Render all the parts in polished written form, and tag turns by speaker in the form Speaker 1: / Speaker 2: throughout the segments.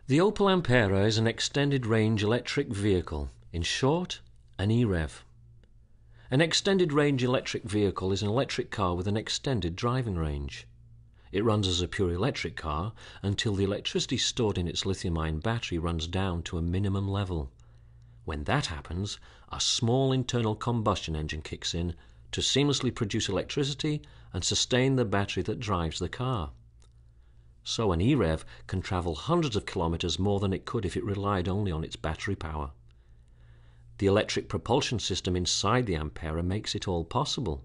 Speaker 1: The Opel Ampera is an extended range electric vehicle, in short, an EREV. An extended range electric vehicle is an electric car with an extended driving range. It runs as a pure electric car until the electricity stored in its lithium-ion battery runs down to a minimum level. When that happens, a small internal combustion engine kicks in to seamlessly produce electricity and sustain the battery that drives the car. So an EREV can travel hundreds of kilometers more than it could if it relied only on its battery power. The electric propulsion system inside the Ampera makes it all possible.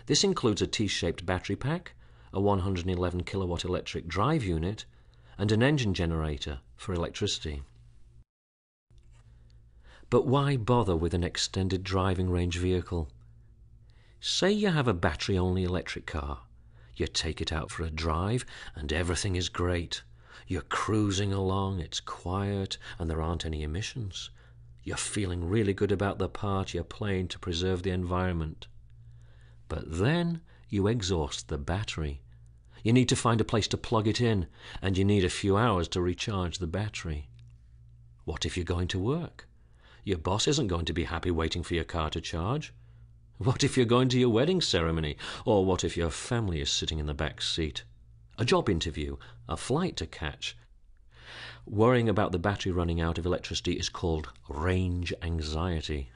Speaker 1: This includes a T-shaped battery pack, a 111 kilowatt electric drive unit, and an engine generator for electricity. But why bother with an extended driving range vehicle? Say you have a battery-only electric car. You take it out for a drive and everything is great. You're cruising along, it's quiet, and there aren't any emissions. You're feeling really good about the part you're playing to preserve the environment. But then you exhaust the battery. You need to find a place to plug it in, and you need a few hours to recharge the battery. What if you're going to work? Your boss isn't going to be happy waiting for your car to charge. What if you're going to your wedding ceremony? Or what if your family is sitting in the back seat? A job interview, a flight to catch. Worrying about the battery running out of electricity is called range anxiety.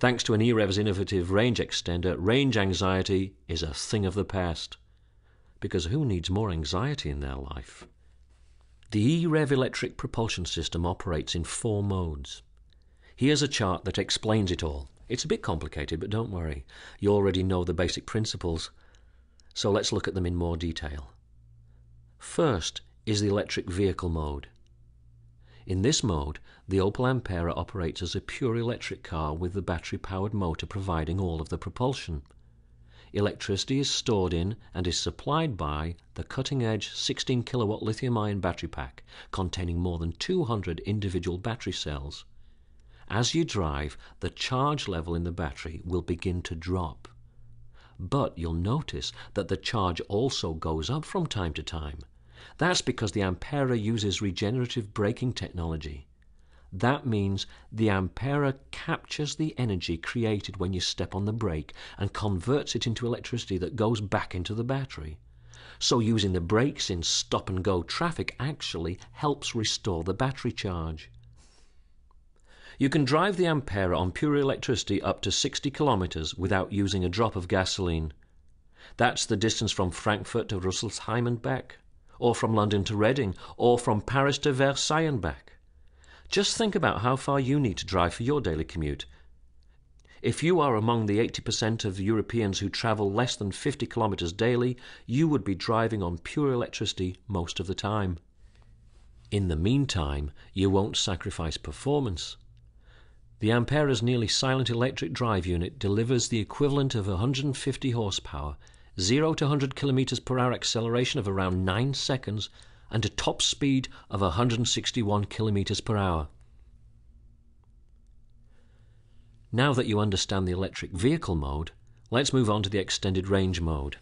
Speaker 1: Thanks to an EREV's innovative range extender, range anxiety is a thing of the past. Because who needs more anxiety in their life? The EREV electric propulsion system operates in 4 modes. Here's a chart that explains it all. It's a bit complicated, but don't worry. You already know the basic principles. So let's look at them in more detail. First is the electric vehicle mode. In this mode, the Opel Ampera operates as a pure electric car with the battery-powered motor providing all of the propulsion. Electricity is stored in and is supplied by the cutting-edge 16 kilowatt lithium-ion battery pack containing more than 200 individual battery cells. As you drive, the charge level in the battery will begin to drop. But you'll notice that the charge also goes up from time to time. That's because the Ampera uses regenerative braking technology. That means the Ampera captures the energy created when you step on the brake and converts it into electricity that goes back into the battery. So using the brakes in stop-and-go traffic actually helps restore the battery charge. You can drive the Ampera on pure electricity up to 60 kilometers without using a drop of gasoline. That's the distance from Frankfurt to Rüsselsheim and back, or from London to Reading, or from Paris to Versailles and back. Just think about how far you need to drive for your daily commute. If you are among the 80% of Europeans who travel less than 50 kilometers daily, you would be driving on pure electricity most of the time. In the meantime, you won't sacrifice performance. The Ampera's nearly silent electric drive unit delivers the equivalent of 150 horsepower, 0 to 100 kilometers per hour acceleration of around 9 seconds, and a top speed of 161 kilometers per hour. Now that you understand the electric vehicle mode, let's move on to the extended range mode.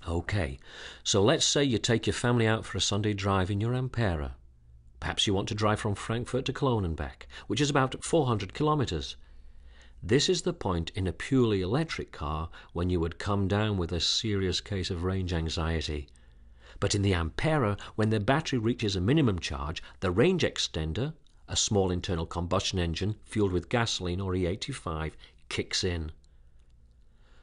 Speaker 1: Okay, so let's say you take your family out for a Sunday drive in your Ampera. Perhaps you want to drive from Frankfurt to Cologne and back, which is about 400 kilometers. This is the point in a purely electric car when you would come down with a serious case of range anxiety. But in the Ampera, when the battery reaches a minimum charge, the range extender, a small internal combustion engine fueled with gasoline or E85, kicks in.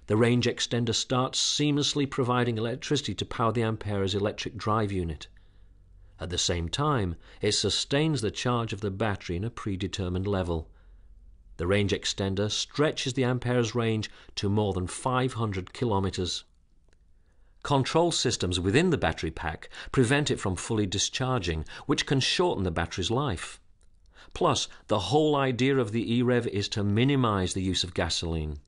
Speaker 1: The range extender starts seamlessly providing electricity to power the Ampera's electric drive unit. At the same time, it sustains the charge of the battery in a predetermined level. The range extender stretches the Ampera's range to more than 500 kilometers. Control systems within the battery pack prevent it from fully discharging, which can shorten the battery's life. Plus, the whole idea of the EREV is to minimize the use of gasoline.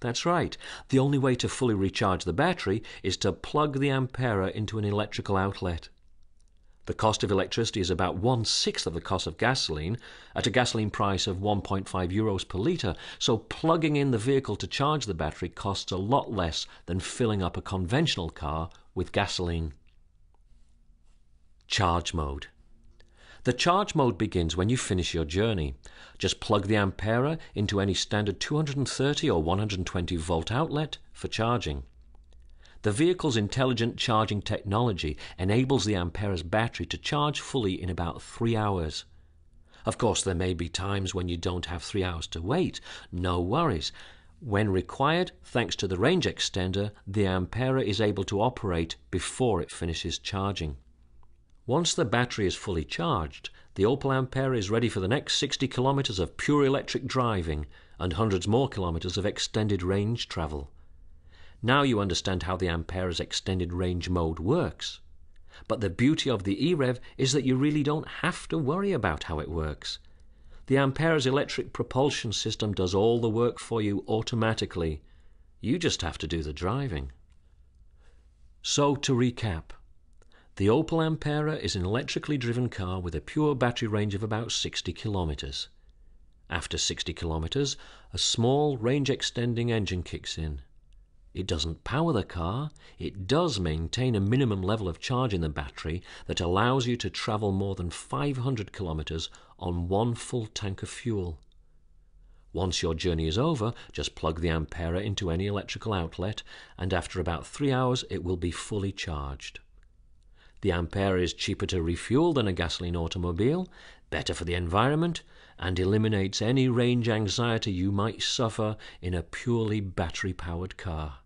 Speaker 1: That's right, the only way to fully recharge the battery is to plug the Ampera into an electrical outlet. The cost of electricity is about 1/6 of the cost of gasoline, at a gasoline price of 1.5 euros per litre, so plugging in the vehicle to charge the battery costs a lot less than filling up a conventional car with gasoline. Charge mode. The charge mode begins when you finish your journey. Just plug the Ampera into any standard 230 or 120 volt outlet for charging. The vehicle's intelligent charging technology enables the Ampera's battery to charge fully in about 3 hours. Of course, there may be times when you don't have 3 hours to wait. No worries. When required, thanks to the range extender, the Ampera is able to operate before it finishes charging. Once the battery is fully charged, the Opel Ampera is ready for the next 60 kilometers of pure electric driving and hundreds more kilometers of extended range travel. Now you understand how the Ampera's extended range mode works. But the beauty of the e-Rev is that you really don't have to worry about how it works. The Ampera's electric propulsion system does all the work for you automatically. You just have to do the driving. So to recap, the Opel Ampera is an electrically driven car with a pure battery range of about 60 kilometers. After 60 kilometers, a small range-extending engine kicks in. It doesn't power the car, it does maintain a minimum level of charge in the battery that allows you to travel more than 500 kilometers on one full tank of fuel. Once your journey is over, just plug the Ampera into any electrical outlet, and after about 3 hours it will be fully charged. The Ampera is cheaper to refuel than a gasoline automobile, better for the environment, and eliminates any range anxiety you might suffer in a purely battery-powered car.